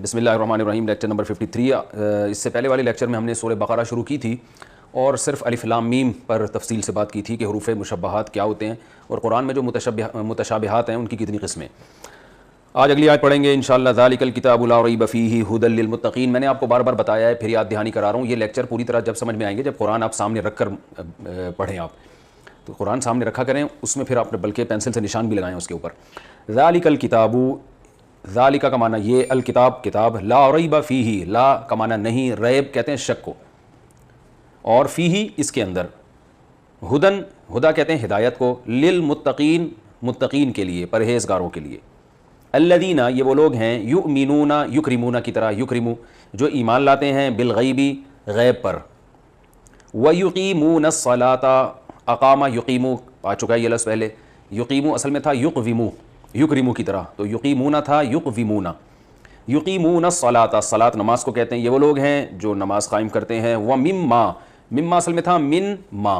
بسم اللہ الرحمن الرحیم، لیکچر نمبر 53۔ اس سے پہلے والے لیکچر میں ہم نے سورہ بقرہ شروع کی تھی اور صرف الف لام میم پر تفصیل سے بات کی تھی کہ حروف مشبہات کیا ہوتے ہیں اور قرآن میں جو متشابہات ہیں ان کی کتنی قسمیں۔ آج اگلی آیت پڑھیں گے انشاءاللہ۔ ذالک الکتاب لا ریب فیہ ھدی للمتقین۔ میں نے آپ کو بار بار بتایا ہے، پھر یاد دہانی کرا رہا ہوں، یہ لیکچر پوری طرح جب سمجھ میں آئیں گے جب قرآن آپ سامنے رکھ کر پڑھیں۔ آپ تو قرآن سامنے رکھا کریں، اس میں پھر آپ نے بلکہ پینسل سے نشان بھی لگائیں اس کے اوپر۔ ذالک الکتاب، ذالک کا معنی یہ، الکتاب کتاب، لا ریب فیہ، لا کا معنی نہیں، ریب کہتے ہیں شک کو، اور فیہ اس کے اندر، ہدن ہدا کہتے ہیں ہدایت کو، للمتقین متقین کے لیے، پرہیزگاروں کے لیے۔ الذین یہ وہ لوگ ہیں، یؤمنون یکرمون کی طرح، یکرمو جو ایمان لاتے ہیں، بالغیبی غیب پر، ویقیمون الصلاۃ، اقامہ یقیمو آ چکا ہے یہ لفظ پہلے، یقیمو اصل میں تھا یقویمو، یکرمو کی طرح، تو یقیمون تھا یقویمون۔ یقیمون الصلاۃ، صلاۃ نماز کو کہتے ہیں، یہ وہ لوگ ہیں جو نماز قائم کرتے ہیں۔ ومما، مما اصل میں تھا من ما،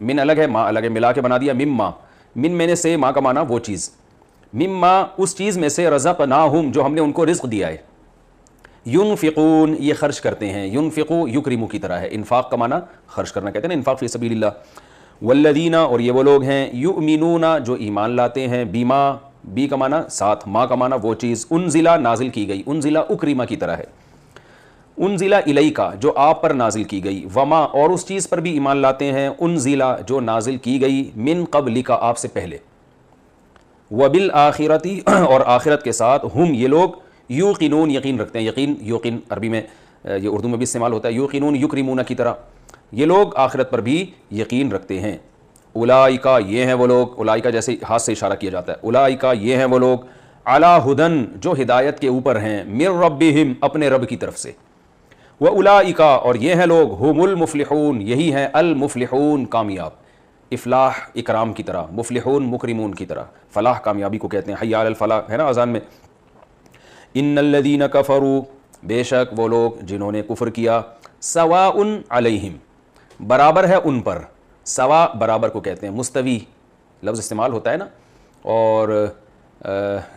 من الگ ہے ما الگ ہے، ملا کے بنا دیا مما، من میں نے سے، ما کا معنی وہ چیز، مما اس چیز میں سے، رزقناہم جو ہم نے ان کو رزق دیا ہے۔ ینفقون یہ خرچ کرتے ہیں، ینفقو یکرمو کی طرح ہے، انفاق کا معنی خرچ کرنا کہتے ہیں نا، انفاق فی سبیل اللہ۔ والذین اور یہ وہ لوگ ہیں، یؤمنون جو ایمان لاتے ہیں، بیما بی کا معنی ساتھ، ما کا معنی وہ چیز، انزلہ نازل کی گئی، انزلہ اکرمہ کی طرح ہے، انزلہ الیکا جو آپ پر نازل کی گئی، وما اور اس چیز پر بھی ایمان لاتے ہیں، انزلہ جو نازل کی گئی، من قبلک آپ سے پہلے، وبالآخرتی اور آخرت کے ساتھ، ہم یہ لوگ یوقنون یقین رکھتے ہیں، یقین یوقن عربی میں یہ اردو میں بھی استعمال ہوتا ہے، یوقنون یکرمون کی طرح، یہ لوگ آخرت پر بھی یقین رکھتے ہیں۔ اولئکا یہ ہیں وہ لوگ، اولئکا جیسے ہاتھ سے اشارہ کیا جاتا ہے، اولئکا یہ ہیں وہ لوگ، علی ھدی جو ہدایت کے اوپر ہیں، من ربہم اپنے رب کی طرف سے، واولئکا اور یہ ہیں لوگ، ہم المفلحون یہی ہیں المفلحون کامیاب، افلاح اکرام کی طرح، مفلحون مکرمون کی طرح، فلاح کامیابی کو کہتے ہیں، حی علی الفلاح ہے نا اذان میں۔ ان الذین کفروا بے شک وہ لوگ جنہوں نے کفر کیا، سواء علیہم برابر ہے ان پر، سوا برابر کو کہتے ہیں، مستوی لفظ استعمال ہوتا ہے نا، اور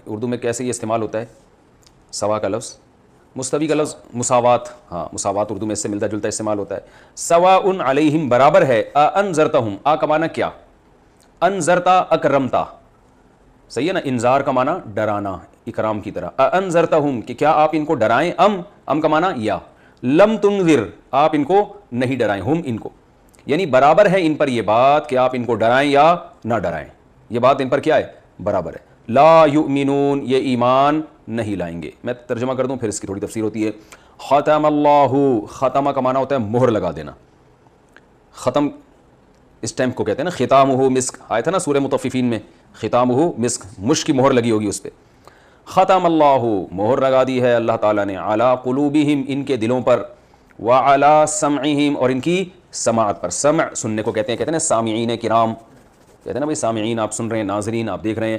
اردو میں کیسے یہ استعمال ہوتا ہے سوا کا لفظ، مستوی کا لفظ مساوات، ہاں مساوات اردو میں اس سے ملتا جلتا استعمال ہوتا ہے۔ سواء علیہم برابر ہے، انذرتہم آ کا معنی کیا، انذرتا اکرمتا، صحیح ہے نا، انذار کا معنی ڈرانا اکرام کی طرح، انذرتہم کہ کیا آپ ان کو ڈرائیں، ام کا معنی یا، لم تنذر آپ ان کو نہیں ڈرائیں، ہم ان کو، یعنی برابر ہے ان پر یہ بات کہ آپ ان کو ڈرائیں یا نہ ڈرائیں، یہ بات ان پر کیا ہے، برابر ہے۔ لا یؤمنون یہ ایمان نہیں لائیں گے۔ میں ترجمہ کر دوں پھر اس کی تھوڑی تفسیر ہوتی ہے۔ ختم اللہ، ختمہ کا معنی ہوتا ہے مہر لگا دینا، ختم اسٹیمپ کو کہتے ہیں نا، ختامہ مسک آیا تھا نا سورہ مطففین میں، ختامہ مسک، مشک کی مہر لگی ہوگی اس پہ۔ ختم اللہ مہر لگا دی ہے اللہ تعالیٰ نے، علی قلوبہم ان کے دلوں پر، وعلی سمعہم اور ان کی سماعت پر، سمع سننے کو کہتے ہیں نا، سامعین کرام کہتے ہیں نا بھائی، سامعین آپ سن رہے ہیں، ناظرین آپ دیکھ رہے ہیں۔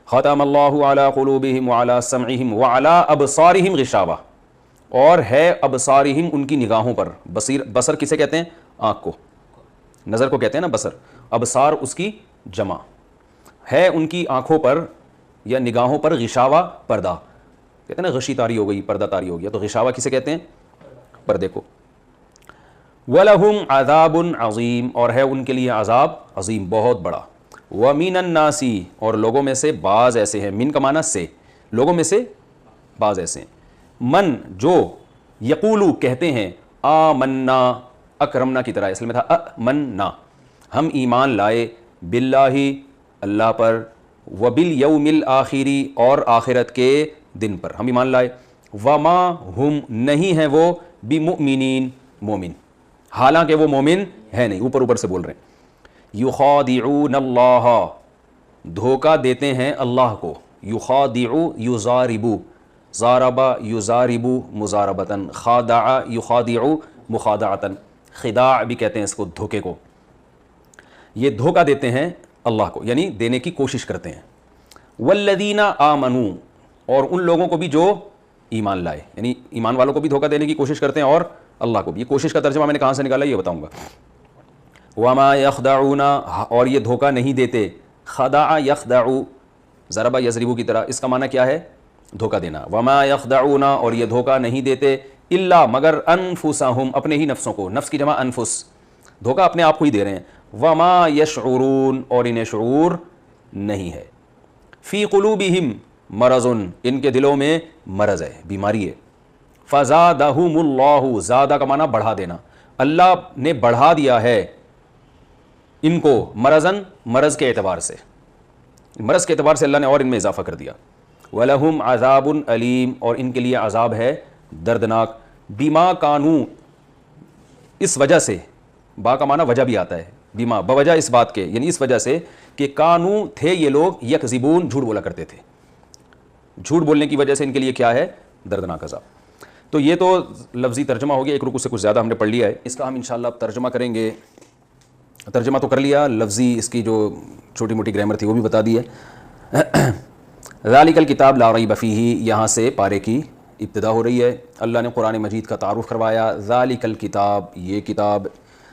ختم اللہ علی قلوبہم وعلی سمعہم وعلی ابصارہم غشاوہ اور ہے ابصارہم ان کی نگاہوں پر، بصر کسے کہتے ہیں، آنکھ کو، نظر کو کہتے ہیں نا بصر، ابصار اس کی جمع ہے، ان کی آنکھوں پر یا نگاہوں پر غشاوہ پردہ، کہتے ہیں نا غشی طاری ہو گئی، پردہ طاری ہو گیا، تو غشاوہ کسے کہتے ہیں، پردے کو۔ وَلَهُمْ عَذَابٌ عَظِيمٌ اور ہے ان کے لیے عذاب عظیم بہت بڑا۔ وَمِنَ النَّاسِ اور لوگوں میں سے بعض ایسے ہیں، من کا معنی سے، لوگوں میں سے بعض ایسے ہیں، من جو یقولو کہتے ہیں، آمنا اکرمنا کی طرح، اصل میں تھا امنا ہم ایمان لائے، باللہ اللہ پر، وبالیوم الآخری اور آخرت کے دن پر ہم ایمان لائے، وما ہم نہیں ہیں وہ، بمؤمنین مومن حالانکہ وہ مومن ہے نہیں، اوپر سے بول رہے ہیں۔ یخادعون اللہ دھوکہ دیتے ہیں اللہ کو، یخادع یضاربو، ضاربا یضاربو مضاربتاً، خادع یخادع مخادعتاً، خداع بھی کہتے ہیں اس کو دھوکے کو، یہ دھوکہ دیتے ہیں اللہ کو یعنی دینے کی کوشش کرتے ہیں۔ والذین آمنوا اور ان لوگوں کو بھی جو ایمان لائے، یعنی ایمان والوں کو بھی دھوکہ دینے کی کوشش کرتے ہیں اور اللہ کو بھی۔ یہ کوشش کا ترجمہ میں نے کہاں سے نکالا یہ بتاؤں گا۔ وما یخدعون اور یہ دھوکہ نہیں دیتے، خدع یخدع ضرب یضرب کی طرح، اس کا معنی کیا ہے، دھوکہ دینا. وما یخدعون, اور یہ دھوکہ نہیں دیتے الا مگر انفسہم, اپنے ہی نفسوں کو, نفس کی جمع انفس, دھوکہ اپنے آپ کو ہی دے رہے ہیں. وما یشعرون, اور انہیں شعور نہیں ہے. فی قلوبہم مرض, ان کے دلوں میں مرض ہے, بیماری ہے. فزادہم اللہ, زادہ کا معنی بڑھا دینا, اللہ نے بڑھا دیا ہے ان کو مرضاً, مرض کے اعتبار سے, مرض کے اعتبار سے اللہ نے اور ان میں اضافہ کر دیا. وَلَهُمْ عَذَابٌ علیم, اور ان کے لیے عذاب ہے دردناک. بیما کانو, اس وجہ سے, با کا معنی وجہ بھی آتا ہے, بیما بوجہ اس بات کے, یعنی اس وجہ سے کہ کانو تھے یہ لوگ, یکذبون جھوٹ بولا کرتے تھے, جھوٹ بولنے کی وجہ سے ان کے لیے کیا ہے, دردناک عذاب. تو یہ تو لفظی ترجمہ ہو گیا, ایک رکوع سے کچھ زیادہ ہم نے پڑھ لیا ہے, اس کا ہم انشاءاللہ اب ترجمہ کریں گے. ترجمہ تو کر لیا, لفظی اس کی جو چھوٹی موٹی گرامر تھی وہ بھی بتا دی ہے. ذالک الکتاب لا ریب فیہ, یہاں سے پارے کی ابتدا ہو رہی ہے. اللہ نے قرآن مجید کا تعارف کروایا. ذالک الکتاب, یہ کتاب.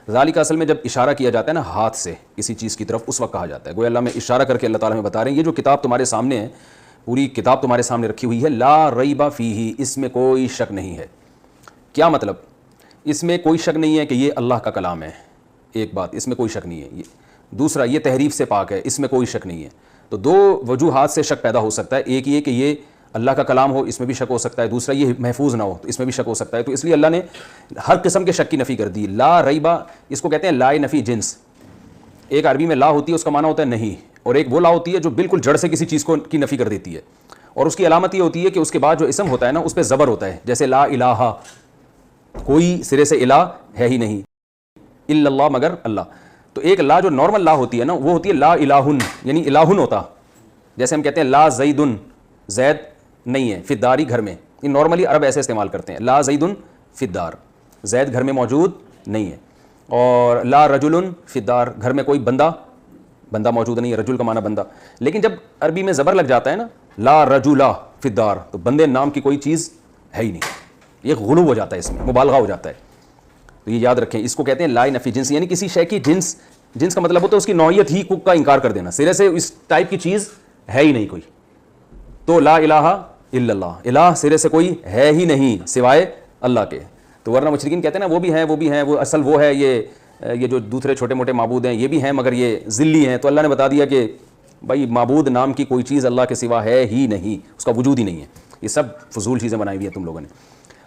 ذالک اصل میں جب اشارہ کیا جاتا ہے نا ہاتھ سے کسی چیز کی طرف, اس وقت کہا جاتا ہے. گویا اللہ میں اشارہ کر کے اللہ تعالیٰ میں بتا رہے ہیں یہ جو کتاب تمہارے سامنے ہے, پوری کتاب تمہارے سامنے رکھی ہوئی ہے, لا ریب فیہ, اس میں کوئی شک نہیں ہے. کیا مطلب؟ اس میں کوئی شک نہیں ہے کہ یہ اللہ کا کلام ہے, ایک بات, اس میں کوئی شک نہیں ہے. دوسرا, یہ تحریف سے پاک ہے, اس میں کوئی شک نہیں ہے. تو دو وجوہات سے شک پیدا ہو سکتا ہے. ایک یہ کہ یہ اللہ کا کلام ہو, اس میں بھی شک ہو سکتا ہے. دوسرا یہ محفوظ نہ ہو, تو اس میں بھی شک ہو سکتا ہے. تو اس لیے اللہ نے ہر قسم کے شک کی نفی کر دی. لا ریبہ, اس کو کہتے ہیں لا نفی جنس. ایک عربی میں لا ہوتی ہے, اس کا معنی ہوتا ہے نہیں, اور ایک وہ لا ہوتی ہے جو بالکل جڑ سے کسی چیز کو کی نفی کر دیتی ہے. اور اس کی علامت یہ ہوتی ہے کہ اس کے بعد جو اسم ہوتا ہے نا اس پہ زبر ہوتا ہے, جیسے لا الہ, کوئی سرے سے الہ ہے ہی نہیں, الا اللہ, مگر اللہ. تو ایک لا جو نارمل لا ہوتی ہے نا وہ ہوتی ہے لا الہن, یعنی الہن ہوتا, جیسے ہم کہتے ہیں لا زیدن, زید نہیں ہے فی الدار, گھر میں. یہ نارملی عرب ایسے استعمال کرتے ہیں, لا زیدن فی الدار, زید گھر میں موجود نہیں ہے. اور لا رجل فی الدار, گھر میں کوئی بندہ موجود نہیں ہے, رجل کا معنی بندہ. لیکن جب عربی میں زبر لگ جاتا ہے نا, لا رجلا فی الدار, تو بندے نام کی کوئی چیز ہے ہی نہیں. یہ غلو ہو جاتا ہے, اس میں مبالغہ ہو جاتا ہے. تو یہ یاد رکھیں, اس کو کہتے ہیں لا نفی جنس, یعنی کسی شے کی جنس, جنس کا مطلب ہوتا ہے اس کی نوعیت ہی کا انکار کر دینا, سرے سے اس ٹائپ کی چیز ہے ہی نہیں کوئی. تو لا الہ الا اللہ, الہ سرے سے کوئی ہے ہی نہیں سوائے اللہ کے. تو ورنہ مشرکین کہتے ہیں نا وہ بھی ہیں, وہ اصل وہ ہے, یہ جو دوسرے چھوٹے موٹے معبود ہیں یہ بھی ہیں مگر یہ ذلی ہیں. تو اللہ نے بتا دیا کہ بھائی معبود نام کی کوئی چیز اللہ کے سوا ہے ہی نہیں, اس کا وجود ہی نہیں ہے. یہ سب فضول چیزیں بنائی ہوئی ہیں تم لوگوں نے.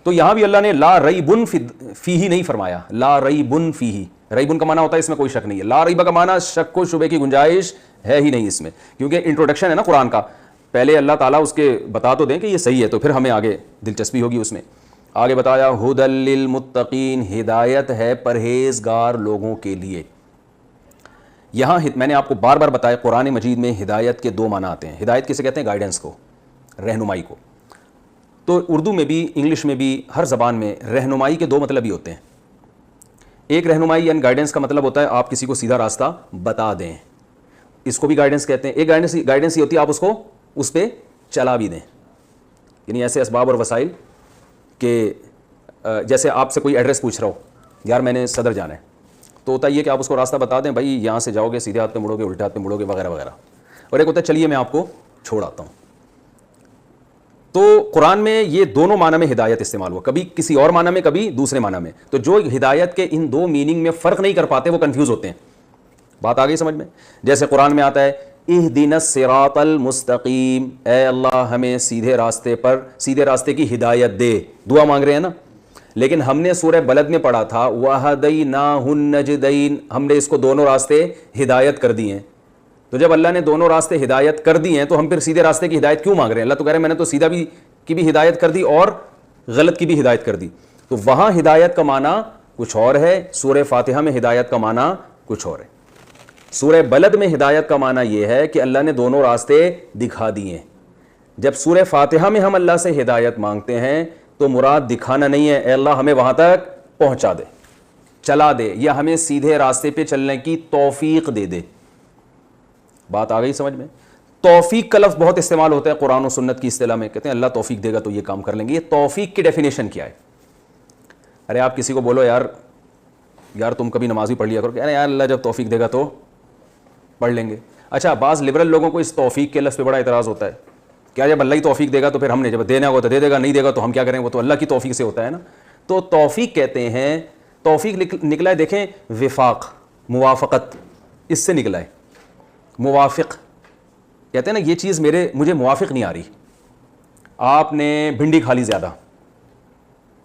تو یہاں بھی اللہ نے لا ریبن فیہ نہیں فرمایا, لا ریبن فیہ. ریبن کا معنی ہوتا ہے اس میں کوئی شک نہیں ہے, لا ریبہ کا معنی شک و شبے کی گنجائش ہے ہی نہیں اس میں, کیونکہ انٹروڈکشن ہے نا قرآن کا. پہلے اللہ تعالیٰ اس کے بتا تو دیں کہ یہ صحیح ہے, تو پھر ہمیں آگے دلچسپی ہوگی اس میں. آگے بتایا ھدی للمتقین, ہدایت ہے پرہیزگار لوگوں کے لیے. یہاں میں نے آپ کو بار بار بتایا قرآن مجید میں ہدایت کے دو معنی آتے ہیں. ہدایت کسے کہتے ہیں؟ گائیڈنس کو, رہنمائی کو. تو اردو میں بھی, انگلش میں بھی, ہر زبان میں رہنمائی کے دو مطلب ہی ہوتے ہیں. ایک رہنمائی یعنی گائیڈنس کا مطلب ہوتا ہے آپ کسی کو سیدھا راستہ بتا دیں, اس کو بھی گائیڈنس کہتے ہیں. ایک گائیڈنس یہ ہوتی ہے آپ اس پہ چلا بھی دیں, یعنی ایسے اسباب اور وسائل کہ جیسے آپ سے کوئی ایڈریس پوچھ رہا ہو, یار میں نے صدر جانا ہے, تو ہوتا یہ کہ آپ اس کو راستہ بتا دیں, بھائی یہاں سے جاؤ گے سیدھے ہاتھ پہ مڑو گے, الٹے ہاتھ پہ مڑو گے, وغیرہ وغیرہ. اور ایک ہوتا ہے چلیے میں آپ کو چھوڑ آتا ہوں. تو قرآن میں یہ دونوں معنی میں ہدایت استعمال ہوا, کبھی کسی اور معنی میں کبھی دوسرے معنی میں. تو جو ہدایت کے ان دو میننگ میں فرق نہیں کر پاتے وہ کنفیوز ہوتے ہیں. بات آ گئی سمجھ میں؟ جیسے قرآن میں آتا ہے اہدنا الصراط المستقیم, اے اللہ ہمیں سیدھے راستے کی ہدایت دے, دعا مانگ رہے ہیں نا. لیکن ہم نے سورہ بلد میں پڑھا تھا وَهَدَيْنَاهُ النَّجْدَيْنِ, ہم نے اس کو دونوں راستے ہدایت کر دی ہیں. تو جب اللہ نے دونوں راستے ہدایت کر دی ہیں تو ہم پھر سیدھے راستے کی ہدایت کیوں مانگ رہے ہیں؟ اللہ تو کہہ رہے ہیں میں نے تو سیدھا بھی کی بھی ہدایت کر دی اور غلط کی بھی ہدایت کر دی. تو وہاں ہدایت کا معنی کچھ اور ہے, سورہ فاتحہ میں ہدایت کا معنی کچھ اور ہے. سورہ بلد میں ہدایت کا معنی یہ ہے کہ اللہ نے دونوں راستے دکھا دیے. جب سورہ فاتحہ میں ہم اللہ سے ہدایت مانگتے ہیں تو مراد دکھانا نہیں ہے, اے اللہ ہمیں وہاں تک پہنچا دے, چلا دے, یا ہمیں سیدھے راستے پہ چلنے کی توفیق دے دے. بات آ گئی سمجھ میں؟ توفیق کا لفظ بہت استعمال ہوتا ہے قرآن و سنت کی اصطلاح میں, کہتے ہیں اللہ توفیق دے گا تو یہ کام کر لیں گے. یہ توفیق کی ڈیفینیشن کیا ہے؟ ارے آپ کسی کو بولو یار تم کبھی نماز بھی پڑھ لیا کرو, یار اللہ جب توفیق دے گا تو پڑھ لیں گے. اچھا, بعض لبرل لوگوں کو اس توفیق کے لفظ پہ بڑا اعتراض ہوتا ہے کیا جب اللہ ہی توفیق دے گا تو پھر ہم نے جب دینا ہوگا تو دے دے گا, نہیں دے گا تو ہم کیا کریں, وہ تو اللہ کی توفیق سے ہوتا ہے نا. تو توفیق کہتے ہیں, توفیق نکلا ہے دیکھیں وفاق, موافقت, اس سے نکلا ہے. موافق کہتے ہیں نا یہ چیز مجھے موافق نہیں آ رہی. آپ نے بھنڈی کھا لی زیادہ,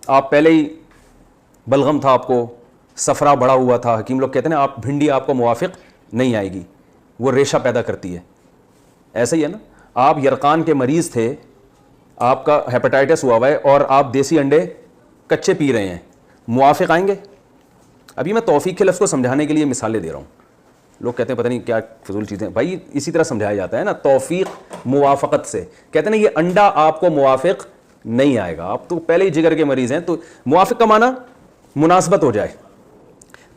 آپ پہلے ہی بلغم تھا, آپ کو صفرا بڑا ہوا تھا, حکیم لوگ کہتے ہیں نا آپ بھنڈی آپ کو موافق نہیں آئے گی, وہ ریشہ پیدا کرتی ہے. ایسا ہی ہے نا, آپ یرقان کے مریض تھے, آپ کا ہیپاٹائٹس ہوا ہوا ہے اور آپ دیسی انڈے کچے پی رہے ہیں, موافق آئیں گے؟ ابھی میں توفیق کے لفظ کو سمجھانے کے لیے مثالیں دے رہا ہوں. لوگ کہتے ہیں پتہ نہیں کیا فضول چیزیں, بھائی اسی طرح سمجھایا جاتا ہے نا, توفیق موافقت سے. کہتے ہیں نا یہ انڈا آپ کو موافق نہیں آئے گا, آپ تو پہلے ہی جگر کے مریض ہیں, تو موافق کا معنی مناسبت ہو جائے.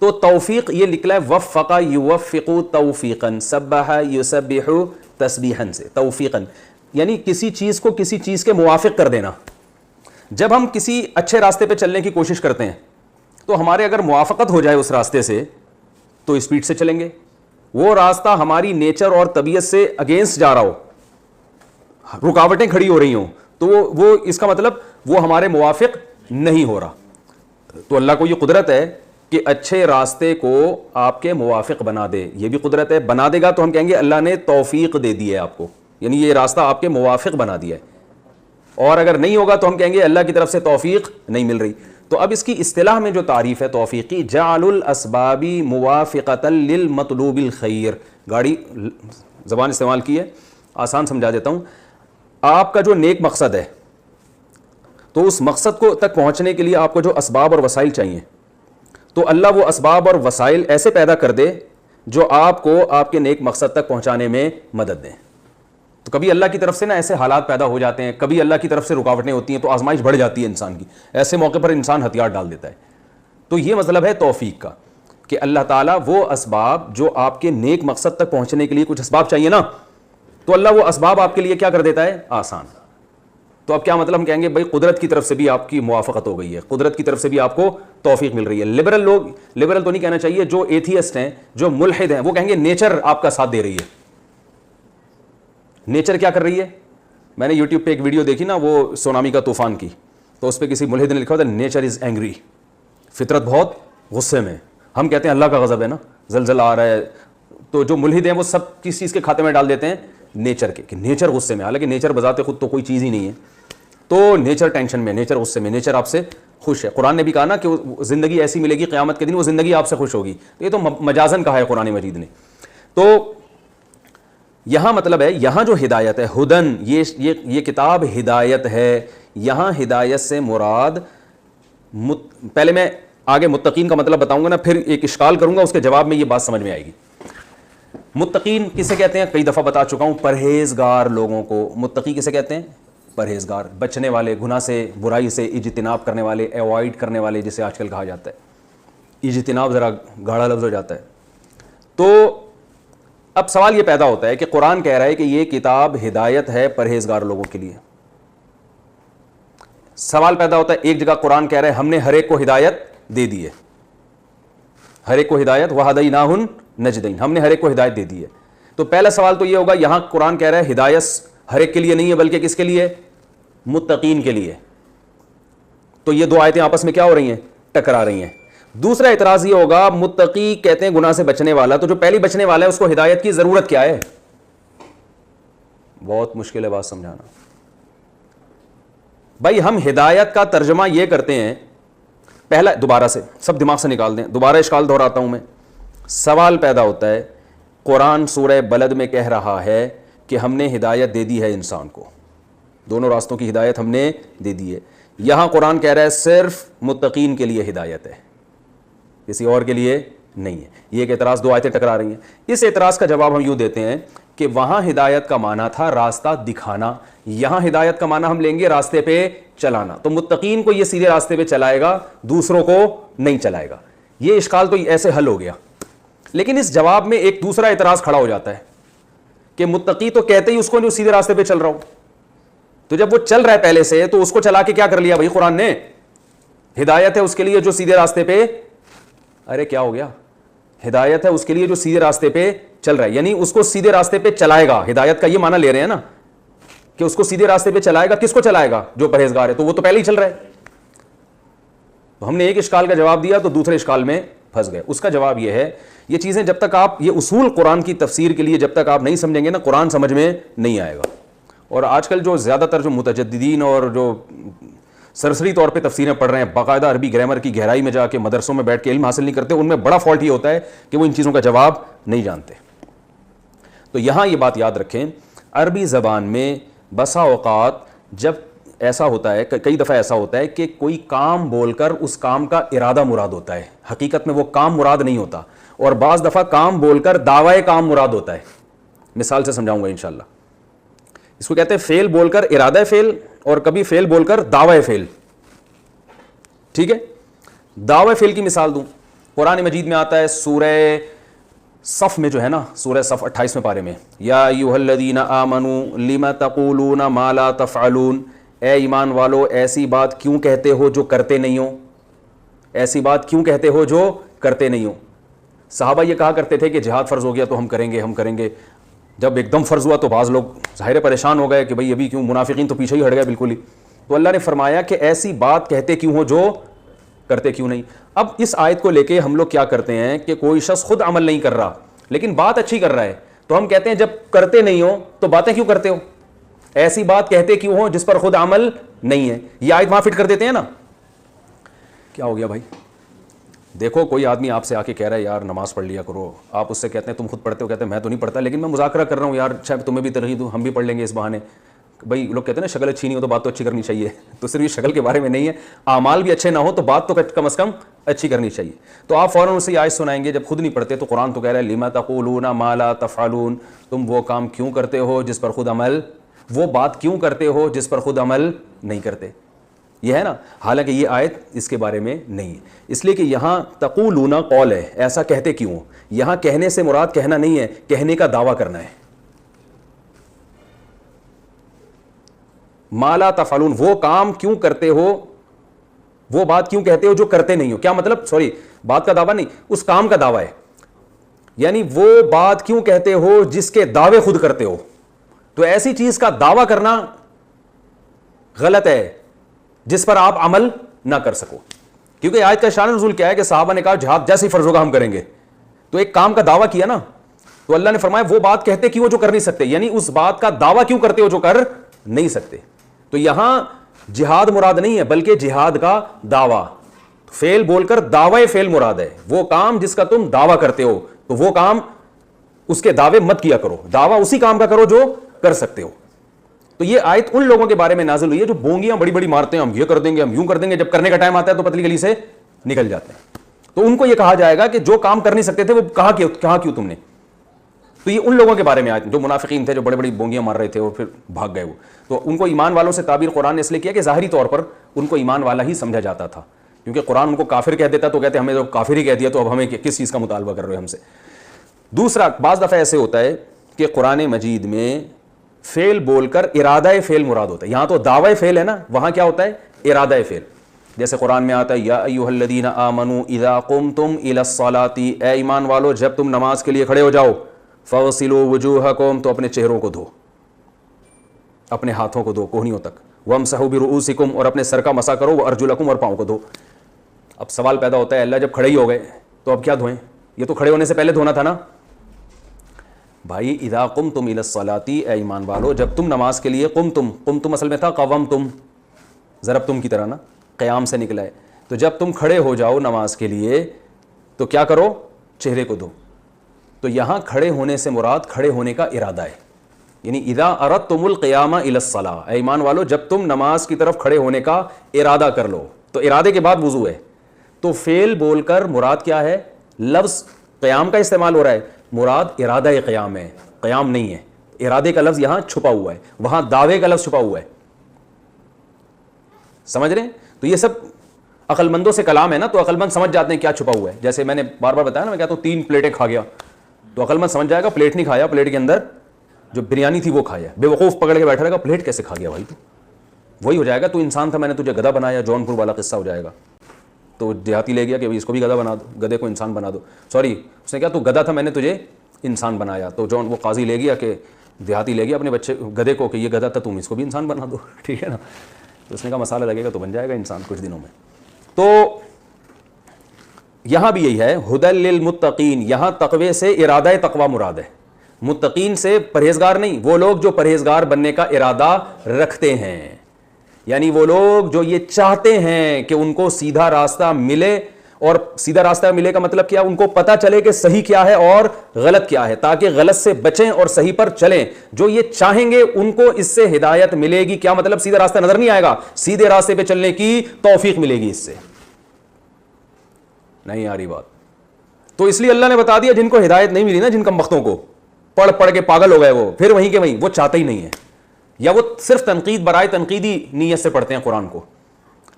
تو توفیق یہ نکلا ہے وفق یوفق توفیقا, سبح یسبح تسبیحا سے, توفیقا یعنی کسی چیز کو کسی چیز کے موافق کر دینا. جب ہم کسی اچھے راستے پہ چلنے کی کوشش کرتے ہیں تو ہمارے اگر موافقت ہو جائے اس راستے سے تو اسپیڈ سے چلیں گے. وہ راستہ ہماری نیچر اور طبیعت سے اگینسٹ جا رہا ہو, رکاوٹیں کھڑی ہو رہی ہوں, تو وہ اس کا مطلب وہ ہمارے موافق نہیں ہو رہا. تو اللہ کو یہ قدرت ہے کہ اچھے راستے کو آپ کے موافق بنا دے, یہ بھی قدرت ہے. بنا دے گا تو ہم کہیں گے اللہ نے توفیق دے دی ہے آپ کو, یعنی یہ راستہ آپ کے موافق بنا دیا ہے. اور اگر نہیں ہوگا تو ہم کہیں گے اللہ کی طرف سے توفیق نہیں مل رہی. تو اب اس کی اصطلاح میں جو تعریف ہے توفیقی, جعل الاسباب موافقۃ للمطلوب الخیر. گاڑی زبان استعمال کی ہے, آسان سمجھا دیتا ہوں. آپ کا جو نیک مقصد ہے تو اس مقصد کو تک پہنچنے کے لیے آپ کو جو اسباب اور وسائل چاہیے, تو اللہ وہ اسباب اور وسائل ایسے پیدا کر دے جو آپ کو آپ کے نیک مقصد تک پہنچانے میں مدد دیں. تو کبھی اللہ کی طرف سے نا ایسے حالات پیدا ہو جاتے ہیں, کبھی اللہ کی طرف سے رکاوٹیں ہوتی ہیں, تو آزمائش بڑھ جاتی ہے انسان کی. ایسے موقع پر انسان ہتھیار ڈال دیتا ہے. تو یہ مطلب ہے توفیق کا کہ اللہ تعالیٰ وہ اسباب جو آپ کے نیک مقصد تک پہنچنے کے لیے کچھ اسباب چاہیے نا, تو اللہ وہ اسباب آپ کے لیے کیا کر دیتا ہے, آسان. تو اب کیا مطلب, ہم کہیں گے بھائی قدرت کی طرف سے بھی آپ کی موافقت ہو گئی ہے, قدرت کی طرف سے بھی آپ کو توفیق مل رہی ہے. لبرل لوگ, لبرل تو نہیں کہنا چاہیے, جو ایتھیسٹ ہیں, جو ملحد ہیں, وہ کہیں گے نیچر آپ کا ساتھ دے رہی ہے. نیچر کیا کر رہی ہے؟ میں نے یوٹیوب پہ ایک ویڈیو دیکھی نا, وہ سونامی کا طوفان کی, تو اس پہ کسی ملحد نے لکھا ہوتا ہے نیچر از اینگری, فطرت بہت غصے میں. ہم کہتے ہیں اللہ کا غضب ہے نا, زلزلہ آ رہا ہے. تو جو ملحد ہیں وہ سب کس چیز کے کھاتے میں ڈال دیتے ہیں, نیچر کے, کہ نیچر غصے میں. حالانکہ نیچر بذات خود تو کوئی چیز ہی نہیں ہے. تو نیچر ٹینشن میں, نیچر غصے میں, نیچر آپ سے خوش ہے. قرآن نے بھی کہا نا کہ زندگی ایسی ملے گی قیامت کے دن وہ زندگی آپ سے خوش ہوگی. تو یہ تو مجازن کہا ہے قرآن مجید نے. تو یہاں مطلب ہے, یہاں جو ہدایت ہے, ہدن, یہ کتاب ہدایت ہے. یہاں ہدایت سے مراد, پہلے میں آگے متقین کا مطلب بتاؤں گا نا, پھر ایک اشکال کروں گا, اس کے جواب میں یہ بات سمجھ میں آئے گی. متقین کسے کہتے ہیں, کئی دفعہ بتا چکا ہوں, پرہیزگار لوگوں کو. متقی کسے کہتے ہیں, پرہیزگار, بچنے والے, گناہ سے, برائی سے اجتناب کرنے والے, ایوائڈ کرنے والے, جسے آج کل کہا جاتا ہے. اجتناب ذرا گاڑا لفظ ہو جاتا ہے. تو اب سوال یہ پیدا ہوتا ہے کہ قرآن کہہ رہا ہے کہ یہ کتاب ہدایت ہے پرہیزگار لوگوں کے لیے. سوال پیدا ہوتا ہے, ایک جگہ قرآن کہہ رہا ہے ہم نے ہر ایک کو ہدایت دے دی ہے, ہر ایک کو ہدایت, وَهَدَيْنَاهُ النَّجْدَيْنِ, ہم نے ہر ایک کو ہدایت دے دی ہے. تو پہلا سوال تو یہ ہوگا, یہاں قرآن کہہ رہا ہے ہدایت ہر ایک کے لیے نہیں ہے بلکہ کس کے لیے, متقین کے لیے. تو یہ دو آیتیں آپس میں کیا ہو رہی ہیں, ٹکرا رہی ہیں. دوسرا اعتراض یہ ہوگا, متقی کہتے ہیں گناہ سے بچنے والا, تو جو پہلی بچنے والا ہے اس کو ہدایت کی ضرورت کیا ہے؟ بہت مشکل ہے بات سمجھانا. بھائی ہم ہدایت کا ترجمہ یہ کرتے ہیں, پہلا دوبارہ سے سب دماغ سے نکال دیں, دوبارہ اشکال دہراتا ہوں میں. سوال پیدا ہوتا ہے, قرآن سورہ بلد میں کہہ رہا ہے کہ ہم نے ہدایت دے دی ہے انسان کو, دونوں راستوں کی ہدایت ہم نے دے دی ہے. یہاں قرآن کہہ رہا ہے صرف متقین کے لیے ہدایت ہے, کسی اور کے لیے نہیں ہے. یہ ایک اعتراض, دو آیتیں ٹکرا رہی ہیں. اس اعتراض کا جواب ہم یوں دیتے ہیں کہ وہاں ہدایت کا معنی تھا راستہ دکھانا, یہاں ہدایت کا معنی ہم لیں گے راستے پہ چلانا. تو متقین کو یہ سیدھے راستے پہ چلائے گا, دوسروں کو نہیں چلائے گا. یہ اشکال تو ایسے حل ہو گیا. لیکن اس جواب میں ایک دوسرا اعتراض کھڑا ہو جاتا ہے کہ متقی تو کہتے ہی اس کو جو سیدھے راستے پہ چل رہا ہو, تو جب وہ چل رہا ہے پہلے سے تو اس کو چلا کے کیا کر لیا بھائی قرآن نے, ہدایت ہے اس کے لیے جو سیدھے راستے پہ, ارے کیا ہو گیا, ہدایت ہے اس کے لیے جو سیدھے راستے پہ چل رہا ہے, یعنی اس کو سیدھے راستے پہ چلائے گا. ہدایت کا یہ معنی لے رہے ہیں نا کہ اس کو سیدھے راستے پہ چلائے گا. کس کو چلائے گا؟ جو پرہیزگار ہے. تو وہ تو پہلے ہی چل رہا ہے. تو ہم نے ایک اشکال کا جواب دیا تو دوسرے اشکال میں پھنس گئے. اس کا جواب یہ ہے یہ چیزیں جب تک آپ یہ اصول قرآن کی تفسیر کے لیے جب تک آپ نہیں سمجھیں گے نا قرآن سمجھ میں نہیں آئے گا. اور آج کل جو زیادہ تر جو متجددین اور جو سرسری طور پہ تفسیریں پڑھ رہے ہیں, باقاعدہ عربی گرامر کی گہرائی میں جا کے مدرسوں میں بیٹھ کے علم حاصل نہیں کرتے, ان میں بڑا فالٹ یہ ہوتا ہے کہ وہ ان چیزوں کا جواب نہیں جانتے. تو یہاں یہ بات یاد رکھیں, عربی زبان میں بسا اوقات جب ایسا ہوتا ہے, کئی دفعہ ایسا ہوتا ہے کہ کوئی کام بول کر اس کام کا ارادہ مراد ہوتا ہے, حقیقت میں وہ کام مراد نہیں ہوتا. اور بعض دفعہ کام بول کر دعوی کام مراد ہوتا ہے. مثال سے سمجھاؤں گا انشاءاللہ. اس کو کہتے ہیں فعل بول کر ارادہ فعل, اور کبھی فعل بول کر دعوی فعل. ٹھیک ہے, دعوی فعل کی مثال دوں. قرآن مجید میں آتا ہے سورہ صف میں جو ہے نا, سورہ صف 28ویں پارے میں, یا ایھا الذین آمنوا لم تقولون ما لا تفعلون, اے ایمان والو ایسی بات کیوں کہتے ہو جو کرتے نہیں ہو. ایسی بات کیوں کہتے ہو جو کرتے نہیں ہو. صحابہ یہ کہا کرتے تھے کہ جہاد فرض ہو گیا تو ہم کریں گے. جب ایک دم فرض ہوا تو بعض لوگ ظاہر پریشان ہو گئے کہ بھئی ابھی کیوں, منافقین تو پیچھے ہی ہٹ گئے بالکل ہی. تو اللہ نے فرمایا کہ ایسی بات کہتے کیوں ہو جو کرتے کیوں نہیں. اب اس آیت کو لے کے ہم لوگ کیا کرتے ہیں کہ کوئی شخص خود عمل نہیں کر رہا لیکن بات اچھی کر رہا ہے, تو ہم کہتے ہیں جب کرتے نہیں ہو تو باتیں کیوں کرتے ہو, ایسی بات کہتے کیوں ہو جس پر خود عمل نہیں ہے. یہ آیت وہاں فٹ کر دیتے ہیں نا. کیا ہو گیا بھائی؟ دیکھو کوئی آدمی آپ سے آ کے کہہ رہا ہے یار نماز پڑھ لیا کرو, آپ اس سے کہتے ہیں تم خود پڑھتے ہو, کہتے ہیں میں تو نہیں پڑھتا لیکن میں مذاکرہ کر رہا ہوں یار, شاید تمہیں بھی ترغیب دوں, ہم بھی پڑھ لیں گے اس بہانے. بھائی لوگ کہتے ہیں نا شکل اچھی نہیں ہو تو بات تو اچھی کرنی چاہیے. تو صرف یہ شکل کے بارے میں نہیں ہے, اعمال بھی اچھے نہ ہو تو بات تو کم از کم اچھی کرنی چاہیے. تو آپ فوراً اسے آیت سنائیں گے جب خود نہیں پڑھتے, تو قرآن تو کہہ رہا ہے لما تقولون ما لا تفعلون, تم وہ کام کیوں کرتے ہو جس پر خود عمل, وہ بات کیوں کرتے ہو جس پر خود عمل نہیں کرتے. یہ ہے نا, حالانکہ یہ آیت اس کے بارے میں نہیں ہے. اس لیے کہ یہاں تقولون قول ہے, ایسا کہتے کیوں. یہاں کہنے سے مراد کہنا نہیں ہے, کہنے کا دعویٰ کرنا ہے. ما لا تفعلون, وہ کام کیوں کرتے ہو, وہ بات کیوں کہتے ہو جو کرتے نہیں ہو. کیا مطلب؟ سوری, بات کا دعویٰ نہیں, اس کام کا دعویٰ ہے. یعنی وہ بات کیوں کہتے ہو جس کے دعوے خود کرتے ہو. تو ایسی چیز کا دعویٰ کرنا غلط ہے جس پر آپ عمل نہ کر سکو. کیونکہ آیت کا شان نزول کیا ہے کہ صحابہ نے کہا جہاد جیسے ہی فرض ہوگا ہم کریں گے, تو ایک کام کا دعویٰ کیا نا, تو اللہ نے فرمایا وہ بات کہتے کیوں جو کر نہیں سکتے, یعنی اس بات کا دعویٰ کیوں کرتے ہو جو کر نہیں سکتے. تو یہاں جہاد مراد نہیں ہے بلکہ جہاد کا دعویٰ. فعل بول کر دعوی فعل مراد ہے, وہ کام جس کا تم دعویٰ کرتے ہو, تو وہ کام اس کے دعوے مت کیا کرو, دعویٰ اسی کام کا کرو جو کر سکتے ہو. تو یہ آیت ان لوگوں کے بارے میں نازل ہوئی ہے جو بونگیاں بڑی بڑی مارتے ہیں, ہم یہ کر دیں گے, ہم یوں کر دیں گے, جب کرنے کا ٹائم آتا ہے تو پتلی گلی سے نکل جاتے ہیں. تو ان کو یہ کہا جائے گا کہ جو کام کر نہیں سکتے تھے وہ کہا کیوں تم نے. تو یہ ان لوگوں کے بارے میں آیت جو منافقین تھے, جو بڑے بڑی بونگیاں مار رہے تھے اور پھر بھاگ گئے وہ. تو ان کو ایمان والوں سے تعبیر قرآن نے اس لیے کیا کہ ظاہری طور پر ان کو ایمان والا ہی سمجھا جاتا تھا, کیونکہ قرآن ان کو کافر کہہ دیتا تو کہتے ہمیں تو کافر ہی کہہ دیا, تو اب ہمیں کس چیز کا مطالبہ کر رہے ہو ہم سے. دوسرا, بعض دفعہ ایسے ہوتا ہے کہ قرآن مجید میں فعل بول کر ارادہ فعل مراد ہوتا ہے. یہاں تو دعوی فعل ہے نا, وہاں کیا ہوتا ہے ارادہ فعل. جیسے قرآن میں آتا ہے یا ایھا الذین آمنوا اذا قمتم الی الصلاۃ, اے ایمان والو جب تم نماز کے لیے کھڑے ہو جاؤ, فاغسلوا وجوہکم, تو اپنے چہروں کو دھو, اپنے ہاتھوں کو دھو کوہنیوں تک, وامسحوا برؤوسکم, اور اپنے سر کا مسح کرو, وارجلکم, اور پاؤں کو دھو. اب سوال پیدا ہوتا ہے اللہ جب کھڑے ہی ہو گئے تو اب کیا دھوئیں, یہ تو کھڑے ہونے سے پہلے دھونا تھا نا. بھائی اذا قمتم الی الصلاۃ, اے ایمان والو جب تم نماز کے لیے, قمتم اصل میں تھا قومتم, ضربتم کی طرح نا, قیام سے نکلا ہے. تو جب تم کھڑے ہو جاؤ نماز کے لیے تو کیا کرو, چہرے کو دھو. تو یہاں کھڑے ہونے سے مراد کھڑے ہونے کا ارادہ ہے, یعنی اذا اردتم القیام الی الصلاۃ, اے ایمان والو جب تم نماز کی طرف کھڑے ہونے کا ارادہ کر لو. تو ارادے کے بعد وضو ہے. تو فعل بول کر مراد کیا ہے, لفظ قیام کا استعمال ہو رہا ہے, مراد ارادہ قیام ہے, قیام نہیں ہے. ارادے کا لفظ یہاں چھپا ہوا ہے, وہاں دعوے کا لفظ چھپا ہوا ہے. سمجھ رہے ہیں؟ تو یہ سب عقل مندوں سے کلام ہے نا, تو عقل مند سمجھ جاتے ہیں کیا چھپا ہوا ہے. جیسے میں نے بار بار بتایا نا, میں کہتا ہوں 3 پلیٹیں کھا گیا, تو عقل مند سمجھ جائے گا پلیٹ نہیں کھایا, پلیٹ کے اندر جو بریانی تھی وہ کھایا. بے وقوف پکڑ کے بیٹھا رہے گا پلیٹ کیسے کھا گیا بھائی, تو وہی ہو جائے گا تو انسان تھا میں نے تجھے گدھا بنایا, جون پور والا قصہ ہو جائے گا. تو دیہاتی لے گیا کہ اس کو بھی گدھا بنا دو, گدھے کو انسان بنا دو. سوری, اس نے کہا تو گدھا تھا میں نے تجھے انسان بنایا. تو جون وہ قاضی لے گیا کہ دیہاتی لے گیا اپنے بچے گدھے کو کہ یہ گدھا تھا، تم اس کو بھی انسان بنا دو، ٹھیک ہے نا. تو اس نے کہا مسالہ لگے گا تو بن جائے گا انسان کچھ دنوں میں. تو یہاں بھی یہی ہے ہدی للمتقین، یہاں تقوی سے ارادہ تقوی مراد ہے، متقین سے پرہیزگار نہیں، وہ لوگ جو پرہیزگار بننے کا ارادہ رکھتے ہیں، یعنی وہ لوگ جو یہ چاہتے ہیں کہ ان کو سیدھا راستہ ملے. اور سیدھا راستہ ملے کا مطلب کیا؟ ان کو پتہ چلے کہ صحیح کیا ہے اور غلط کیا ہے، تاکہ غلط سے بچیں اور صحیح پر چلیں. جو یہ چاہیں گے ان کو اس سے ہدایت ملے گی. کیا مطلب؟ سیدھا راستہ نظر نہیں آئے گا، سیدھے راستے پہ چلنے کی توفیق ملے گی. اس سے نہیں آ رہی بات. تو اس لیے اللہ نے بتا دیا جن کو ہدایت نہیں ملی نا، جن کمبختوں کو پڑھ پڑھ کے پاگل ہو گئے، وہ پھر وہیں کے وہیں، وہ چاہتے ہی نہیں ہے، یا وہ صرف تنقید برائے تنقیدی نیت سے پڑھتے ہیں قرآن کو.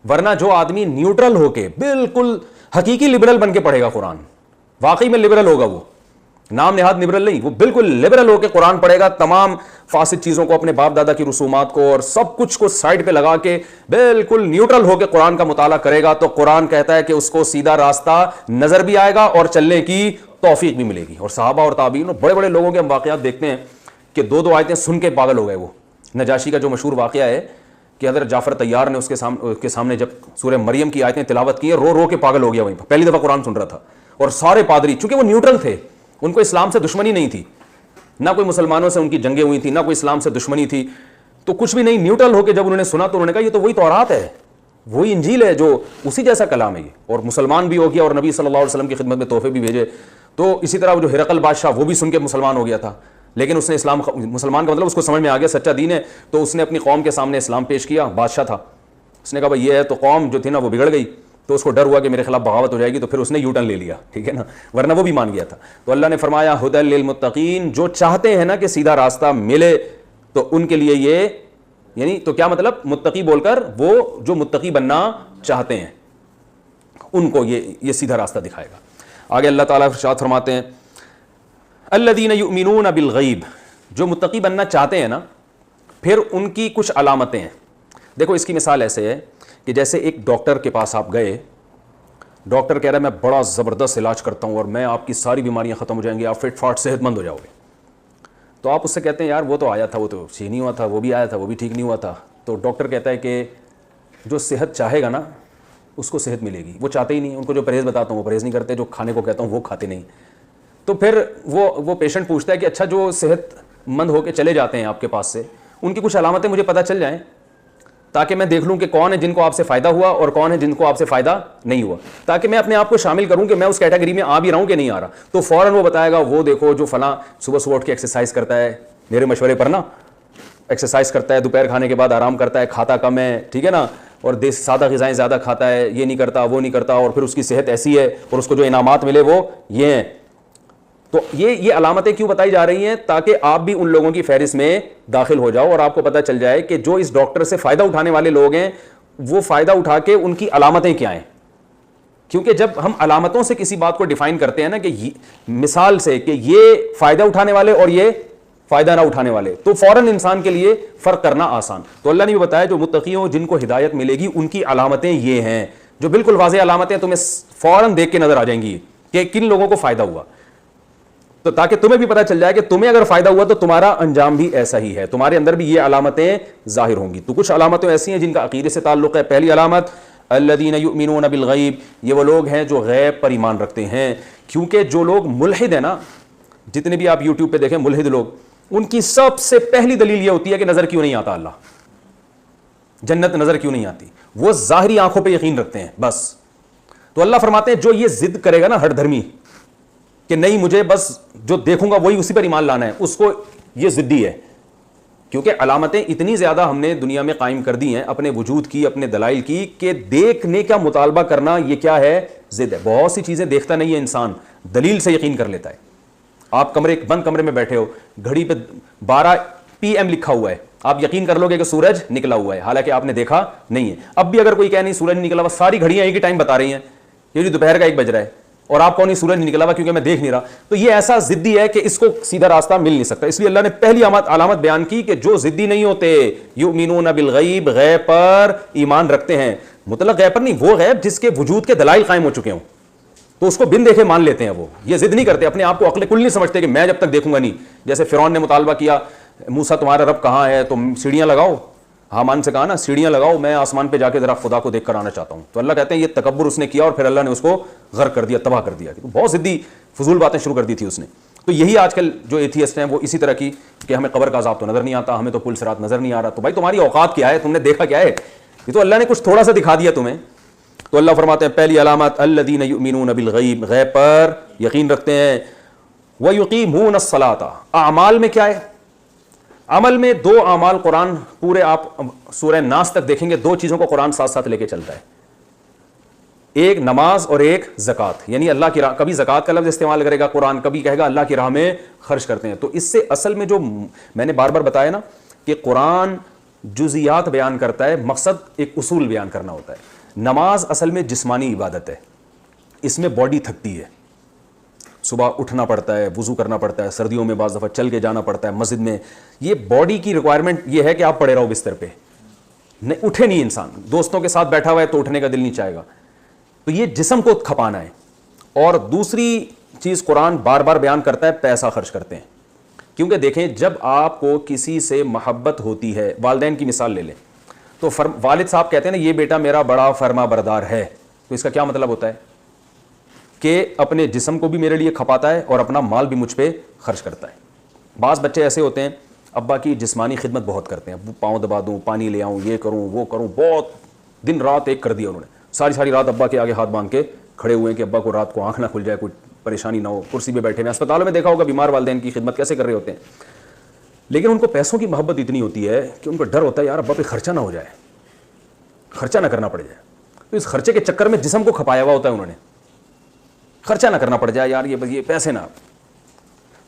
ورنہ جو آدمی نیوٹرل ہو کے بالکل حقیقی لبرل بن کے پڑھے گا قرآن، واقعی میں لبرل ہوگا، وہ نام نہاد لبرل نہیں، وہ بالکل لبرل ہو کے قرآن پڑھے گا، تمام فاسد چیزوں کو، اپنے باپ دادا کی رسومات کو اور سب کچھ کو سائڈ پہ لگا کے بالکل نیوٹرل ہو کے قرآن کا مطالعہ کرے گا، تو قرآن کہتا ہے کہ اس کو سیدھا راستہ نظر بھی آئے گا اور چلنے کی توفیق بھی ملے گی. اور صحابہ اور تابعین اور بڑے بڑے لوگوں کے ہم واقعات دیکھتے ہیں کہ دو دو آیتیں سن کے پاگل ہو گئے. وہ نجاشی کا جو مشہور واقعہ ہے کہ حضرت جعفر طیار نے اس کے سامنے جب سورہ مریم کی آیتیں تلاوت کی، رو رو کے پاگل ہو گیا وہیں پر، پہلی دفعہ قرآن سن رہا تھا. اور سارے پادری، چونکہ وہ نیوٹرل تھے، ان کو اسلام سے دشمنی نہیں تھی، نہ کوئی مسلمانوں سے ان کی جنگیں ہوئی تھی، نہ کوئی اسلام سے دشمنی تھی، تو کچھ بھی نہیں، نیوٹرل ہو کے جب انہوں نے سنا تو انہوں نے کہا یہ تو وہی تورات ہے، وہی انجیل ہے، جو اسی جیسا کلام ہے یہ. اور مسلمان بھی ہو گیا اور نبی صلی اللہ علیہ وسلم کی خدمت میں تحفے بھی بھیجے. تو اسی طرح وہ جو ہرقل بادشاہ، وہ بھی سن کے مسلمان ہو گیا تھا، لیکن اس نے اسلام، مسلمان کا مطلب اس کو سمجھ میں آ گیا سچا دین ہے، تو اس نے اپنی قوم کے سامنے اسلام پیش کیا. بادشاہ تھا، اس نے کہا بھائی یہ ہے، تو قوم جو تھی نا وہ بگڑ گئی، تو اس کو ڈر ہوا کہ میرے خلاف بغاوت ہو جائے گی، تو پھر اس نے یو ٹرن لے لیا، ٹھیک ہے نا، ورنہ وہ بھی مان گیا تھا. تو اللہ نے فرمایا ہدی للمتقین، جو چاہتے ہیں نا کہ سیدھا راستہ ملے تو ان کے لیے یہ، یعنی تو کیا مطلب؟ متقی بول کر وہ جو متقی بننا چاہتے ہیں ان کو یہ سیدھا راستہ دکھائے گا. آگے اللہ تعالیٰ ارشاد فرماتے ہیں الذین یؤمنون بالغیب، جو متقی بننا چاہتے ہیں نا، پھر ان کی کچھ علامتیں ہیں. دیکھو اس کی مثال ایسے ہے کہ جیسے ایک ڈاکٹر کے پاس آپ گئے، ڈاکٹر کہہ رہا ہے میں بڑا زبردست علاج کرتا ہوں اور میں آپ کی ساری بیماریاں ختم ہو جائیں گی، آپ فٹ فاٹ صحت مند ہو جاؤ گے. تو آپ اس سے کہتے ہیں یار وہ تو آیا تھا، وہ تو ٹھیک نہیں ہوا تھا، وہ بھی آیا تھا، وہ بھی ٹھیک نہیں ہوا تھا. تو ڈاکٹر کہتا ہے کہ جو صحت چاہے گا نا اس کو صحت ملے گی. وہ چاہتے ہی نہیں، ان کو جو پرہیز بتاتا ہوں وہ پرہیز نہیں کرتے، جو کھانے کو کہتا ہوں وہ کھاتے نہیں. تو پھر وہ پیشنٹ پوچھتا ہے کہ اچھا جو صحت مند ہو کے چلے جاتے ہیں آپ کے پاس سے، ان کی کچھ علامتیں مجھے پتہ چل جائیں تاکہ میں دیکھ لوں کہ کون ہے جن کو آپ سے فائدہ ہوا اور کون ہے جن کو آپ سے فائدہ نہیں ہوا، تاکہ میں اپنے آپ کو شامل کروں کہ میں اس کیٹیگری میں آ بھی رہا ہوں کہ نہیں آ رہا. تو فوراً وہ بتائے گا وہ دیکھو جو فلاں صبح اٹھ کے ایکسرسائز کرتا ہے میرے مشورے پر نا، ایکسرسائز کرتا ہے، دوپہر کھانے کے بعد آرام کرتا ہے، کھاتا کم ہے، ٹھیک ہے نا، اور سادہ غذائیں زیادہ کھاتا ہے، یہ نہیں کرتا وہ نہیں کرتا، اور پھر اس کی صحت ایسی ہے اور اس کو جو انعامات ملے وہ یہ ہیں. تو یہ علامتیں کیوں بتائی جا رہی ہیں؟ تاکہ آپ بھی ان لوگوں کی فہرست میں داخل ہو جاؤ اور آپ کو پتہ چل جائے کہ جو اس ڈاکٹر سے فائدہ اٹھانے والے لوگ ہیں وہ فائدہ اٹھا کے ان کی علامتیں کیا ہیں. کیونکہ جب ہم علامتوں سے کسی بات کو ڈیفائن کرتے ہیں نا کہ مثال سے کہ یہ فائدہ اٹھانے والے اور یہ فائدہ نہ اٹھانے والے، تو فوراً انسان کے لیے فرق کرنا آسان. تو اللہ نے بھی بتایا جو متقی ہوں جن کو ہدایت ملے گی ان کی علامتیں یہ ہیں، جو بالکل واضح علامتیں تمہیں فوراً دیکھ کے نظر آ جائیں گی کہ کن لوگوں کو فائدہ ہوا. تو تاکہ تمہیں بھی پتہ چل جائے کہ تمہیں اگر فائدہ ہوا تو تمہارا انجام بھی ایسا ہی ہے، تمہارے اندر بھی یہ علامتیں ظاہر ہوں گی. تو کچھ علامتیں ایسی ہیں جن کا عقیدے سے تعلق ہے. پہلی علامت الذین یؤمنون بالغیب، یہ وہ لوگ ہیں جو غیب پر ایمان رکھتے ہیں. کیونکہ جو لوگ ملحد ہیں نا، جتنے بھی آپ یوٹیوب پہ دیکھیں ملحد لوگ، ان کی سب سے پہلی دلیل یہ ہوتی ہے کہ نظر کیوں نہیں آتا اللہ، جنت نظر کیوں نہیں آتی. وہ ظاہری آنکھوں پہ یقین رکھتے ہیں بس. تو اللہ فرماتے ہیں جو یہ ضد کرے گا نا ہر دھرمی کہ نہیں مجھے بس جو دیکھوں گا وہی اسی پر ایمان لانا ہے، اس کو یہ ضدی ہے. کیونکہ علامتیں اتنی زیادہ ہم نے دنیا میں قائم کر دی ہیں اپنے وجود کی، اپنے دلائل کی، کہ دیکھنے کا مطالبہ کرنا یہ کیا ہے؟ ضد ہے. بہت سی چیزیں دیکھتا نہیں ہے انسان، دلیل سے یقین کر لیتا ہے. آپ بند کمرے میں بیٹھے ہو، گھڑی پہ 12 PM لکھا ہوا ہے، آپ یقین کر لو گے کہ سورج نکلا ہوا ہے، حالانکہ آپ نے دیکھا نہیں ہے. اب بھی اگر کوئی کہے نہیں سورج نہیں نکلا ہوا، ساری گھڑیاں ایک ہی ٹائم بتا رہی ہیں یہ جو دوپہر کا 1 بج رہا ہے، اور آپ کو نہیں سورج نہیں نکلا ہوا کیونکہ میں دیکھ نہیں رہا. تو یہ ایسا ضدی ہے کہ اس کو سیدھا راستہ مل نہیں سکتا. اس لیے اللہ نے پہلی علامت بیان کی کہ جو ضدی نہیں ہوتے، یؤمنون بالغیب، غیب پر ایمان رکھتے ہیں. مطلق غیب پر نہیں، وہ غیب جس کے وجود کے دلائل قائم ہو چکے ہوں تو اس کو بن دیکھے مان لیتے ہیں. وہ یہ ضد نہیں کرتے، اپنے آپ کو عقل کل نہیں سمجھتے کہ میں جب تک دیکھوں گا نہیں. جیسے فرعون نے مطالبہ کیا موسیٰ تمہارا رب کہاں ہے؟ تم سیڑھیاں لگاؤ. حامان سے کہا نا سیڑھیاں لگاؤ, میں آسمان پہ جا کے ذرا خدا کو دیکھ کر آنا چاہتا ہوں. تو اللہ کہتے ہیں یہ تکبر اس نے کیا اور پھر اللہ نے اس کو غرق کر دیا, تباہ کر دیا. بہت ضدی فضول باتیں شروع کر دی تھی اس نے. تو یہی آج کل جو ایتھیسٹ ہیں وہ اسی طرح کی کہ ہمیں قبر کا عذاب تو نظر نہیں آتا, ہمیں تو پل صراط نظر نہیں آ رہا. تو بھائی تمہاری اوقات کیا ہے؟ تم نے دیکھا کیا ہے؟ یہ تو اللہ نے کچھ تھوڑا سا دکھا دیا تمہیں. تو اللہ فرماتے ہیں پہلی علامت الذین یؤمنون بالغیب, غیب پر یقین رکھتے ہیں. ویقیمون الصلاۃ, اعمال میں کیا ہے؟ عمل میں دو اعمال قرآن پورے آپ سورہ ناس تک دیکھیں گے, دو چیزوں کو قرآن ساتھ ساتھ لے کے چلتا ہے, ایک نماز اور ایک زکوٰۃ. یعنی اللہ کی راہ, کبھی زکوٰۃ کا لفظ استعمال کرے گا قرآن, کبھی کہے گا اللہ کی راہ میں خرچ کرتے ہیں. تو اس سے اصل میں جو میں نے بار بار بتایا نا کہ قرآن جزیات بیان کرتا ہے, مقصد ایک اصول بیان کرنا ہوتا ہے. نماز اصل میں جسمانی عبادت ہے, اس میں باڈی تھکتی ہے, صبح اٹھنا پڑتا ہے, وضو کرنا پڑتا ہے, سردیوں میں بعض دفعہ چل کے جانا پڑتا ہے مسجد میں. یہ باڈی کی ریکوائرمنٹ یہ ہے کہ آپ پڑے رہو بستر پہ, نہیں اٹھے نہیں. انسان دوستوں کے ساتھ بیٹھا ہوا ہے تو اٹھنے کا دل نہیں چاہے گا. تو یہ جسم کو کھپانا ہے. اور دوسری چیز قرآن بار بار بیان کرتا ہے پیسہ خرچ کرتے ہیں. کیونکہ دیکھیں جب آپ کو کسی سے محبت ہوتی ہے, والدین کی مثال لے لیں تو والد صاحب کہتے ہیں نا یہ بیٹا میرا بڑا فرما بردار ہے, تو اس کا کیا مطلب ہوتا ہے کہ اپنے جسم کو بھی میرے لیے کھپاتا ہے اور اپنا مال بھی مجھ پہ خرچ کرتا ہے. بعض بچے ایسے ہوتے ہیں ابا کی جسمانی خدمت بہت کرتے ہیں, پاؤں دبا دوں, پانی لے آؤں, یہ کروں وہ کروں, بہت دن رات ایک کر دیا انہوں نے. ساری رات ابا کے آگے ہاتھ باندھ کے کھڑے ہوئے ہیں کہ ابا کو رات کو آنکھ نہ کھل جائے, کوئی پریشانی نہ ہو. کرسی پہ بیٹھے ہیں, اسپتالوں میں دیکھا ہوگا بیمار والدین کی خدمت کیسے کر رہے ہوتے ہیں. لیکن ان کو پیسوں کی محبت اتنی ہوتی ہے کہ ان کو ڈر ہوتا ہے یار ابا پہ خرچہ نہ ہو جائے, خرچہ نہ کرنا پڑ جائے. تو اس خرچے کے چکر میں جسم کو کھپایا ہوا ہوتا ہے انہوں نے, خرچہ نہ کرنا پڑ جائے یار, یہ پیسے نہ.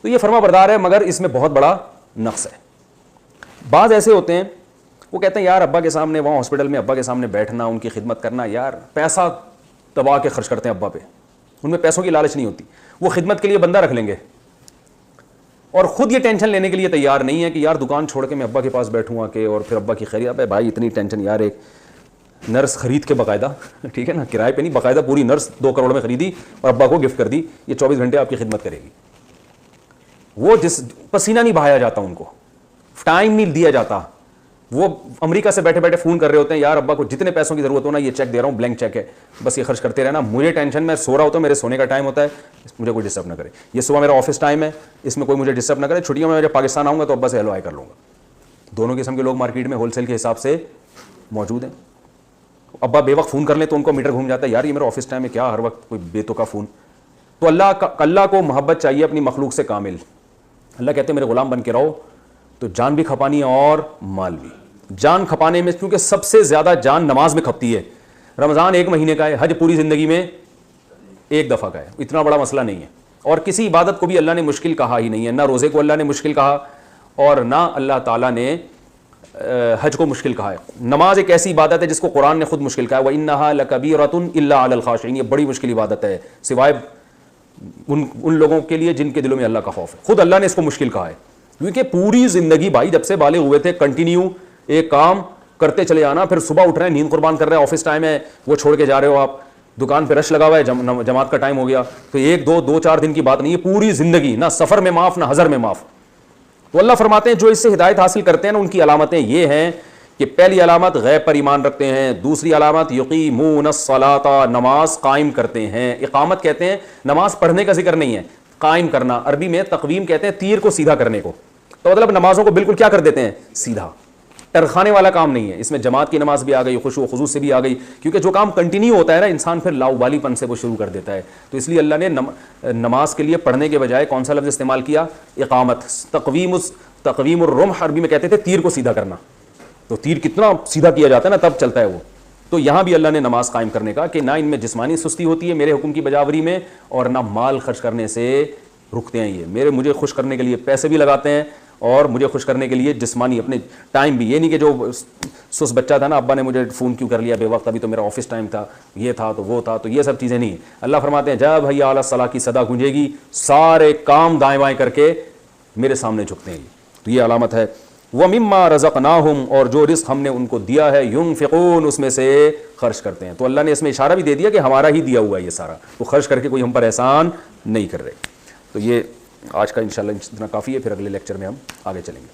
تو یہ فرما بردار ہے مگر اس میں بہت بڑا نقص ہے. بعض ایسے ہوتے ہیں وہ کہتے ہیں یار ابا کے سامنے وہاں ہاسپٹل میں ابا کے سامنے بیٹھنا, ان کی خدمت کرنا, یار پیسہ دبا کے خرچ کرتے ہیں ابا پہ, ان میں پیسوں کی لالچ نہیں ہوتی. وہ خدمت کے لیے بندہ رکھ لیں گے اور خود یہ ٹینشن لینے کے لیے تیار نہیں ہے کہ یار دکان چھوڑ کے میں ابا کے پاس بیٹھوں آ کے اور پھر ابا کی خیریت. بھائی اتنی ٹینشن یار, ایک نرس خرید کے باقاعدہ, ٹھیک ہے نا, کرائے پہ نہیں, باقاعدہ پوری نرس 2 کروڑ میں خریدی اور ابا کو گفٹ کر دی, یہ 24 گھنٹے آپ کی خدمت کرے گی. وہ جس پسینہ نہیں بہایا جاتا, ان کو ٹائم نہیں دیا جاتا. وہ امریکہ سے بیٹھے بیٹھے فون کر رہے ہوتے ہیں یار ابا کو جتنے پیسوں کی ضرورت ہو نا, یہ چیک دے رہا ہوں, بلینک چیک ہے, بس یہ خرچ کرتے رہنا, مجھے ٹینشن, میں سو رہا ہوتا ہوں, میرے سونے کا ٹائم ہوتا ہے, مجھے کوئی ڈسٹرب نہ کرے. یہ صبح میرا آفس ٹائم ہے, اس میں کوئی مجھے ڈسٹرب نہ کرے. چھٹیوں میں جب پاکستان آؤں گا تو ابا سے ہیلو ہائی کر لوں گا. دونوں قسم کے لوگ مارکیٹ میں ہول سیل کے حساب سے موجود ہیں. ابا بے وقت فون کر لیں تو ان کو میٹر گھوم جاتا ہے, یار یہ میرا آفس ٹائم ہے, کیا ہر وقت کوئی بے تو کا فون. تو اللہ کو محبت چاہیے اپنی مخلوق سے کامل. اللہ کہتے ہیں میرے غلام بن کے رہو, تو جان بھی کھپانی ہے اور مال بھی. جان کھپانے میں کیونکہ سب سے زیادہ جان نماز میں کھپتی ہے. رمضان 1 مہینے کا ہے, حج پوری زندگی میں 1 دفعہ کا ہے, اتنا بڑا مسئلہ نہیں ہے. اور کسی عبادت کو بھی اللہ نے مشکل کہا ہی نہیں ہے, نہ روزے کو اللہ نے مشکل کہا اور نہ اللہ تعالیٰ نے حج کو مشکل کہا ہے. نماز ایک ایسی عبادت ہے جس کو قرآن نے خود مشکل کہا ہے, وَإِنَّهَا لَكَبِيرَةٌ إِلَّا عَلَى الْخَاشِعِينَ. یہ بڑی مشکل عبادت ہے سوائے ان لوگوں کے لیے جن کے دلوں میں اللہ کا خوف ہے. خود اللہ نے اس کو مشکل کہا ہے, کیونکہ پوری زندگی بھائی جب سے بالغ ہوئے تھے کنٹینیو ایک کام کرتے چلے جانا, پھر صبح اٹھ رہے ہیں, نیند قربان کر رہے ہیں, آفس ٹائم ہے وہ چھوڑ کے جا رہے ہو, آپ دکان پہ رش لگا ہوا ہے, جماعت کا ٹائم ہو گیا. تو 1 2 4 دن کی بات نہیں ہے, پوری زندگی, نہ سفر میں معاف نہ حضر میں معاف. تو اللہ فرماتے ہیں جو اس سے ہدایت حاصل کرتے ہیں نا, ان کی علامتیں یہ ہیں کہ پہلی علامت غیب پر ایمان رکھتے ہیں, دوسری علامت یقیمون الصلاۃ, نماز قائم کرتے ہیں. اقامت کہتے ہیں نماز پڑھنے کا ذکر نہیں ہے, قائم کرنا. عربی میں تقویم کہتے ہیں تیر کو سیدھا کرنے کو. تو مطلب نمازوں کو بالکل کیا کر دیتے ہیں, سیدھا. ٹرخانے والا کام نہیں ہے, اس میں جماعت کی نماز بھی آ گئی, خشوع و خضوع سے بھی آ گئی, کیونکہ جو کام کنٹینیو ہوتا ہے نا انسان پھر لاؤبالی پن سے وہ شروع کر دیتا ہے. تو اس لیے اللہ نے نماز کے لیے پڑھنے کے بجائے کون سا لفظ استعمال کیا, اقامت. تقویم الرمح عربی میں کہتے تھے تیر کو سیدھا کرنا. تو تیر کتنا سیدھا کیا جاتا ہے نا تب چلتا ہے وہ. تو یہاں بھی اللہ نے نماز قائم کرنے کا کہ نہ ان میں جسمانی سستی ہوتی ہے میرے حکم کی بجاوری میں, اور نہ مال خرچ کرنے سے رکتے ہیں. یہ مجھے خوش کرنے کے لیے پیسے بھی لگاتے ہیں اور مجھے خوش کرنے کے لیے جسمانی اپنے ٹائم بھی. یہ نہیں کہ جو سس بچہ تھا نا, ابا نے مجھے فون کیوں کر لیا بے وقت, ابھی تو میرا آفس ٹائم تھا, یہ تھا تو وہ تھا, تو یہ سب چیزیں نہیں ہیں. اللہ فرماتے ہیں جب حی علی الصلاۃ کی صدا گونجے گی سارے کام دائیں بائیں کر کے میرے سامنے جھکتے ہیں. تو یہ علامت ہے. وَمِمَّا رَزَقْنَاهُمْ, اور جو رزق ہم نے ان کو دیا ہے, يُنْفِقُونَ, اس میں سے خرچ کرتے ہیں. تو اللہ نے اس میں اشارہ بھی دے دیا کہ ہمارا ہی دیا ہوا ہے یہ سارا, تو خرچ کر کے کوئی ہم پر احسان نہیں کر رہے. تو یہ آج کا انشاءاللہ اتنا کافی ہے, پھر اگلے لیکچر میں ہم آگے چلیں گے.